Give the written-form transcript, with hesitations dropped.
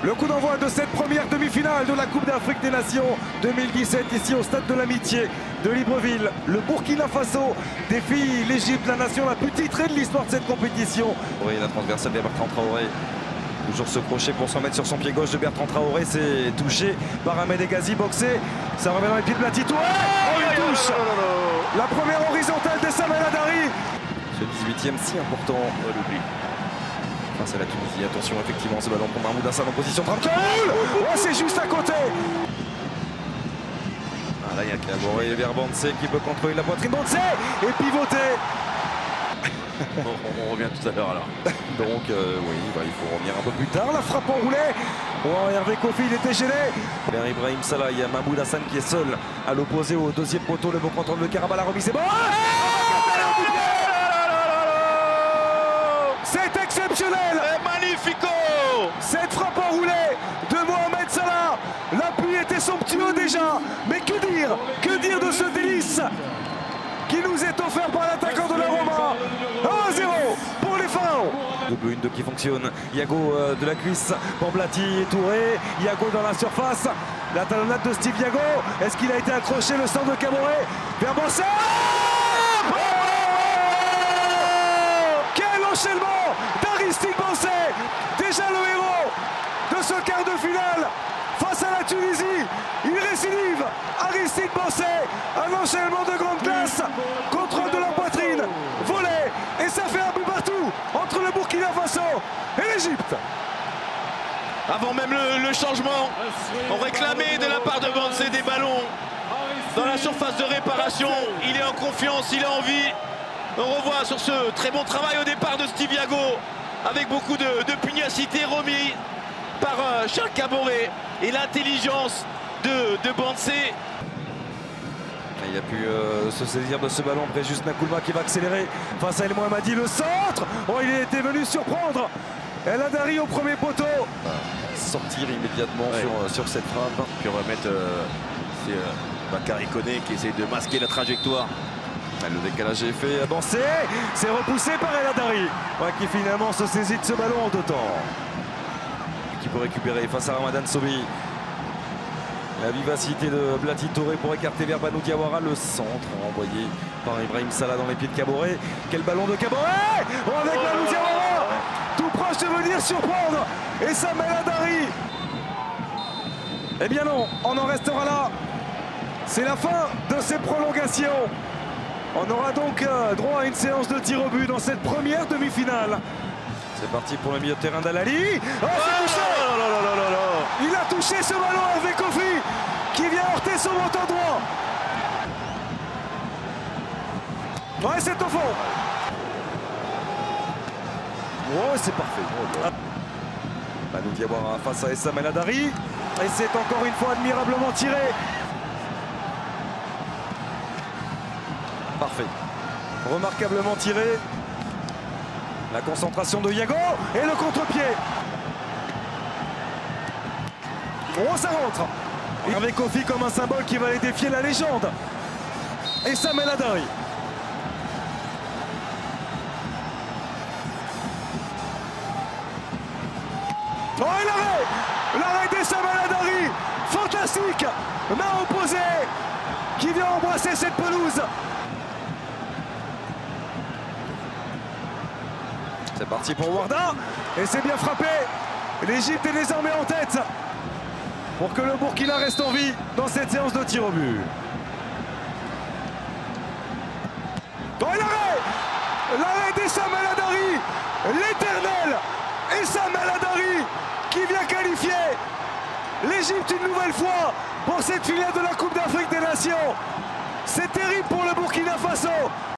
Le coup d'envoi de cette première demi-finale de la Coupe d'Afrique des Nations 2017 ici au Stade de l'Amitié de Libreville. Le Burkina Faso défie l'Égypte, la nation la plus titrée de l'histoire de cette compétition. Oui, la transversale de Bertrand Traoré. Toujours ce crochet pour se remettre sur son pied gauche de Bertrand Traoré. C'est touché par Ahmed Egazi, boxé. Ça revient dans les pieds de Blati Touré. Oh, il touche la première horizontale de Samuel Adari. Ce 18e si important, on l'oublie. Face à la Tunisie, attention effectivement ce ballon pour Mahmoud Hassan en position tranquille. Oh, c'est juste à côté. Ah, là il y a Kaboré vers Bansé qui peut contrôler la poitrine. Bansé et pivoter. On revient tout à l'heure alors. Donc oui, il faut revenir un peu plus tard. La frappe enroulée. Oh, Hervé Kofi, il était gêné. Vers Ibrahim Salah, il y a Mahmoud Hassan qui est seul à l'opposé au deuxième poteau. Le bon contrôle de Karaba, la remise est bon. C'est exceptionnel. Magnifico. Cette frappe enroulée de Mohamed Salah. L'appui était somptueux déjà. Mais que dire de ce délice qui nous est offert par l'attaquant de la Roma. 1-0 pour les Pharaons. Double 1-2 qui fonctionne. Yago de la cuisse pour Blati et Touré. Yago dans la surface. La talonnade de Steve Yago. Est-ce qu'il a été accroché? Le centre de Kaboré vers Bansé. Quel enchaînement d'Aristide Bansé. Déjà le héros de ce quart de finale face à la Tunisie. Il récidive. Aristide Bansé. Un enchaînement de grande classe. Contrôle de la poitrine. Volé. Et ça fait un but partout entre le Burkina Faso et l'Égypte. Avant même le changement, on réclamait de la part de Bansé des ballons dans la surface de réparation. Il est en confiance, il a envie. On revoit sur ce très bon travail au départ de Steve Yago avec beaucoup de pugnacité remis par Charles Kaboré et l'intelligence de Bansé. Il a pu se saisir de ce ballon après juste Nakoulma qui va accélérer face à El Mohammadi. Le centre. Oh, il était venu surprendre El Adari au premier poteau. Sortir immédiatement sur cette frappe. Puis on va mettre Bakary Koné qui essaie de masquer la trajectoire. Le décalage est fait. Bansé, c'est repoussé par El Adari qui finalement se saisit de ce ballon en deux temps. Qui peut récupérer face à Ramadan Sobi. La vivacité de Blati Touré pour écarter vers Banu Diawara. Le centre envoyé par Ibrahim Salah dans les pieds de Kaboré. Quel ballon de Kaboré avec Banu Diawara tout proche de venir surprendre. Et Samuel Adari. Eh bien non, on en restera là. C'est la fin de ces prolongations. On aura donc droit à une séance de tir au but dans cette première demi-finale. C'est parti pour le milieu de terrain d'Al-Ali. Oh, c'est touché. Il a touché ce ballon Hervé Kofi qui vient heurter son menton droit. Ouais, c'est au fond. Oh, c'est parfait. Banu Diawara face à Samuel Adari. Et c'est encore une fois admirablement tiré. Parfait. Remarquablement tiré. La concentration de Yago et le contre-pied. Oh, ça rentre. Hervé Kofi comme un symbole qui va aller défier la légende. Et Samuel Adari. Oh, et l'arrêt de Samuel Adari. Fantastique. Main opposée qui vient embrasser cette pelouse. C'est parti pour Warda. Et c'est bien frappé. L'Égypte est désormais en tête pour que le Burkina reste en vie dans cette séance de tir au but. Oh, l'arrêt d'Essam El Hadari, l'éternel Essam El Hadari qui vient qualifier l'Égypte une nouvelle fois pour cette finale de la Coupe d'Afrique des Nations. C'est terrible pour le Burkina Faso.